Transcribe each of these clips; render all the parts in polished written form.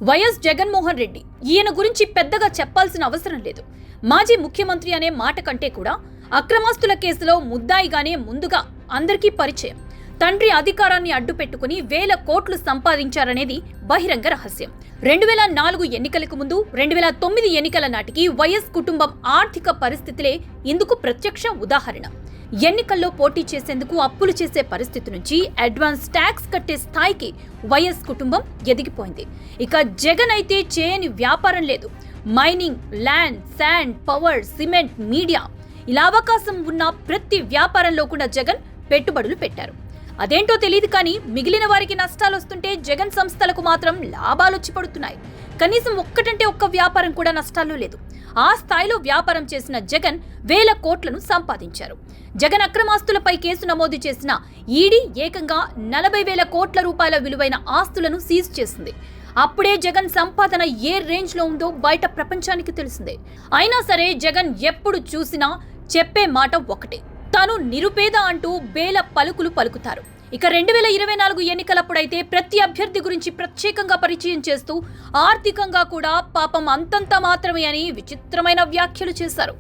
YS Jaganmohan Reddy ఈయన గురించి పెద్దగా చెప్పాల్సిన అవసరం లేదు. మాజీ ముఖ్యమంత్రి అనే మాట కంటే కూడా అక్రమాస్తుల కేసులో ముద్దాయిగానే ముందుగా అందరికీ పరిచయం. తండ్రి అధికారాన్ని అడ్డుపెట్టుకుని వేల కోట్లు సంపాదించారనేది బహిరంగ రహస్యం. 2004 ఎన్నికలకు ముందు 2009 ఎన్నికల నాటికి వైఎస్ కుటుంబం ఆర్థిక పరిస్థితులే ఇందుకు ప్రత్యక్ష ఉదాహరణ. ఎన్నికల్లో పోటీ చేసేందుకు అప్పులు చేసే పరిస్థితి నుంచి అడ్వాన్స్ ట్యాక్స్ కట్టే స్థాయికి వైఎస్ కుటుంబం ఎదిగిపోయింది. ఇక జగన్ అయితే చేయని వ్యాపారం లేదు. Mining, land, sand, power, cement, media ఇలా అవకాశం ఉన్న ప్రతి వ్యాపారంలో కూడా జగన్ పెట్టుబడులు పెట్టారు. అదేంటో తెలియదు కానీ మిగిలిన వారికి నష్టాలు వస్తుంటే జగన్ సంస్థలకు మాత్రం లాభాలు వచ్చి పడుతున్నాయి. కనీసం ఒక్కటంటే ఒక్క వ్యాపారం కూడా నష్టాల్లో లేదు. ఆ స్థాయిలో వ్యాపారం చేసిన జగన్ వేల కోట్లను సంపాదించారు. జగన్ అక్రమాస్తులపై కేసు నమోదు చేసిన ఈడీ ఏకంగా 40,000 కోట్ల రూపాయల విలువైన ఆస్తులను సీజ్ చేసింది. అప్పుడే జగన్ సంపాదన ఏ రేంజ్ లో ఉందో బయట ప్రపంచానికి తెలిసిందే. అయినా సరే జగన్ ఎప్పుడు చూసినా చెప్పే మాట ఒకటే, తాను నిరుపేద అంటూ వేల పలుకులు పలుకుతారు. ఇక 2024 ఎన్నికలప్పుడైతే ప్రతి అభ్యర్థి గురించి ప్రత్యేకంగా పరిచయం చేస్తూ ఆర్థికంగా కూడా పాపం అంతంత మాత్రమే అని విచిత్రమైన వ్యాఖ్యలు చేశారు.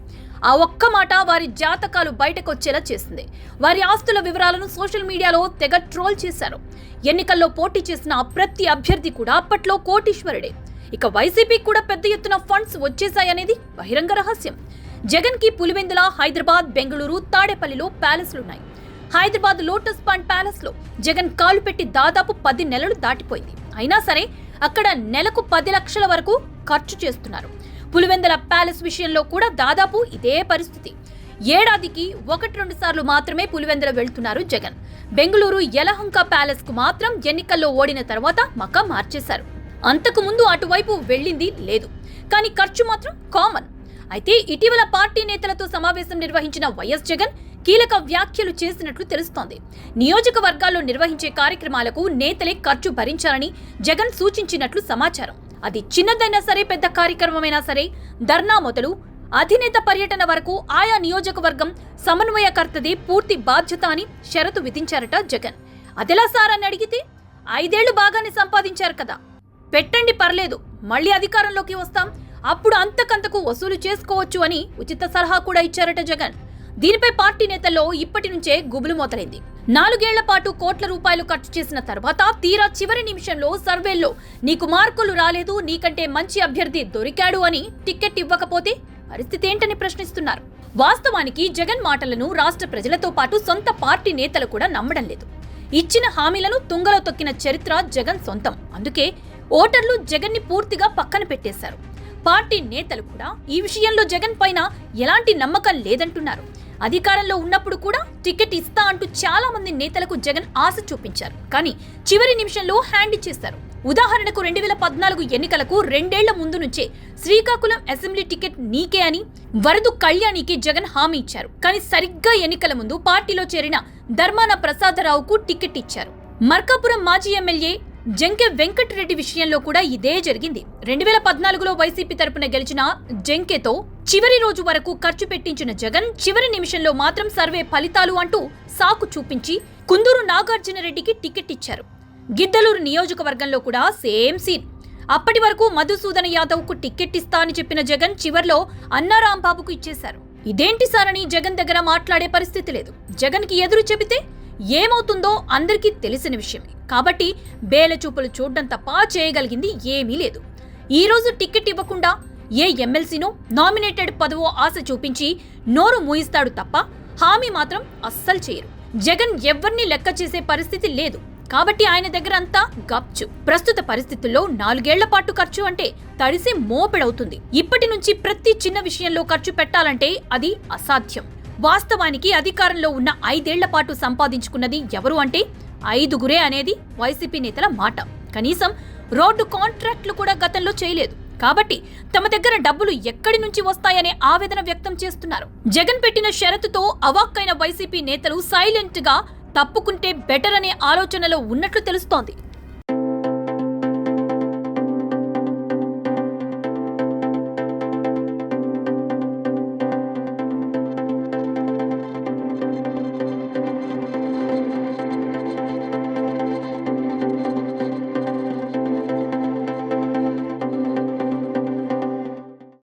ఆ ఒక్క మాట వారి జాతకాలు బయటకొచ్చేలా చేసింది. వారి ఆస్తుల వివరాలను సోషల్ మీడియాలో తెగ ట్రోల్ చేశారు. ఎన్నికల్లో పోటీ చేసిన ప్రతి అభ్యర్థి కూడా అప్పట్లో కోటీశ్వరుడే. ఇక వైసీపీకి కూడా పెద్ద ఎత్తున ఫండ్స్ వచ్చేశాయనేది బహిరంగ రహస్యం. జగన్ కి పులివెందుల, హైదరాబాద్, బెంగళూరు, తాడేపల్లిలో ప్యాలెస్లున్నాయి. హైదరాబాద్ లోటస్ పాండ్ ప్యాలెస్ లో జగన్ కాలు పెట్టి దాదాపు 10 నెలలు దాటిపోయింది. అయినా సరే అక్కడ నెలకు 10 లక్షల వరకు ఖర్చు చేస్తున్నారు. పులివెందుల ప్యాలెస్ విషయంలో కూడా దాదాపు ఇదే పరిస్థితి. ఏడాదికి 1-2 సార్లు మాత్రమే పులివెందుల వెళ్తున్నారు జగన్. బెంగళూరు యలహంక ప్యాలెస్ కు మాత్రం ఎన్నికల్లో ఓడిన తర్వాత మకా మార్చేశారు. అంతకు ముందు అటువైపు వెళ్ళింది లేదు. కానీ ఖర్చు మాత్రం కామన్. అయితే ఇటీవల పార్టీ నేతలతో సమావేశం నిర్వహించిన వైఎస్ జగన్ కీలక వ్యాఖ్యలు చేసినట్లు తెలుస్తోంది. నియోజకవర్గాల్లో నిర్వహించే కార్యక్రమాలకు నేతలే ఖర్చు భరించాలని జగన్ సూచించినట్లు సమాచారం. అది చిన్నదైనా సరే, పెద్ద కార్యక్రమమైనా సరే, ధర్నా మొదలు అధినేత పర్యటన వరకు ఆయా నియోజకవర్గం సమన్వయకర్తదే పూర్తి బాధ్యత అని షరతు విధించారట జగన్. అదెలా సార్ అని అడిగితే, 5 ఏళ్లు బాగానే సంపాదించారు కదా, పెట్టండి పర్లేదు, మళ్ళీ అధికారంలోకి వస్తాం, అప్పుడు అంతకంతకు వసూలు చేసుకోవచ్చు అని ఉచిత సలహా కూడా ఇచ్చారట జగన్. దీనిపై పార్టీ నేతల్లో ఇప్పటి నుంచే గుబులు మొదలైంది. 4 ఏళ్ల పాటు కోట్ల రూపాయలు ఖర్చు చేసిన తర్వాత తీరా చివరి నిమిషంలో సర్వేల్లో నీకు మార్కులు రాలేదు, నీకంటే మంచి అభ్యర్థి దొరికాడు అని టికెట్ ఇవ్వకపోతే పరిస్థితి ఏంటని ప్రశ్నిస్తున్నారు. వాస్తవానికి జగన్ మాటలను రాష్ట్ర ప్రజలతో పాటు సొంత పార్టీ నేతలు కూడా నమ్మడం లేదు. ఇచ్చిన హామీలను తుంగలో తొక్కిన చరిత్ర జగన్ సొంతం. అందుకే ఓటర్లు జగన్ ని పూర్తిగా పక్కన పెట్టేశారు. పార్టీ నేతలు కూడా ఈ విషయంలో జగన్ పైన ఎలాంటి నమ్మకం లేదంటున్నారు. అధికారంలో ఉన్నప్పుడు కూడా టికెట్ ఇస్తా అంటూ చాలా మంది నేతలకు జగన్ ఆశ చూపించారు. కానీ చివరి నిమిషంలో హ్యాండ్ ఇచ్చేశారు. ఉదాహరణకు 2014 ఎన్నికలకు 2 ఏళ్ల ముందు నుంచే శ్రీకాకుళం అసెంబ్లీ టికెట్ నీకే అని వరదు కళ్యాణికి జగన్ హామీ ఇచ్చారు. కానీ సరిగ్గా ఎన్నికల ముందు పార్టీలో చేరిన ధర్మాన ప్రసాదరావుకు టికెట్ ఇచ్చారు. మార్కాపురం మాజీ ఎమ్మెల్యే జంకే వెంకటరెడ్డి విషయంలో కూడా ఇదే జరిగింది. 2014లో వైసీపీ తరపున గెలిచిన జంకేతో చివరి రోజు వరకు ఖర్చు పెట్టించిన జగన్ చివరి నిమిషంలో మాత్రం సర్వే ఫలితాలు అంటూ సాకు చూపించి కుందూరు నాగార్జున రెడ్డికి టికెట్ ఇచ్చారు. గిద్దలూరు నియోజకవర్గంలో కూడా సేమ్ సీన్. అప్పటి వరకు మధుసూదన యాదవ్ కు టికెట్ ఇస్తా అని చెప్పిన జగన్ చివర్లో అన్నారాంబాబుకు ఇచ్చేశారు. ఇదేంటి సార్ అని జగన్ దగ్గర మాట్లాడే పరిస్థితి లేదు. జగన్ కి ఎదురు చెబితే ఏమవుతుందో అందరికీ తెలిసిన విషయమే. కాబట్టి బేల చూపులు చూడడం తప్ప చేయగలిగింది ఏమీ లేదు. ఈ రోజు టికెట్ ఇవ్వకుండా ఏ ఎమ్మెల్సీనో, నామినేటెడ్ పదవో ఆశ చూపించి నోరు మూయిస్తాడు తప్ప హామీ మాత్రం అస్సలు చేయరు. జగన్ ఎవ్వరిని లెక్క చేసే పరిస్థితి లేదు. కాబట్టి ఆయన దగ్గర అంతా గప్చు. ప్రస్తుత పరిస్థితుల్లో 4 ఏళ్ల పాటు ఖర్చు అంటే తడిసి మోపెడవుతుంది. ఇప్పటి నుంచి ప్రతి చిన్న విషయంలో ఖర్చు పెట్టాలంటే అది అసాధ్యం. వాస్తవానికి అధికారంలో ఉన్న 5 ఏళ్ల పాటు సంపాదించుకున్నది ఎవరు అంటే 5గురే అనేది వైసీపీ నేతల మాట. కనీసం రోడ్డు కాంట్రాక్టులు కూడా గతంలో చేయలేదు. కాబట్టి తమ దగ్గర డబ్బులు ఎక్కడి నుంచి వస్తాయనే ఆవేదన వ్యక్తం చేస్తున్నారు. జగన్ పెట్టిన షరతుతో అవాక్కైన వైసీపీ నేతలు సైలెంట్ గా తప్పుకుంటే బెటర్ అనే ఆలోచనలో ఉన్నట్లు తెలుస్తోంది.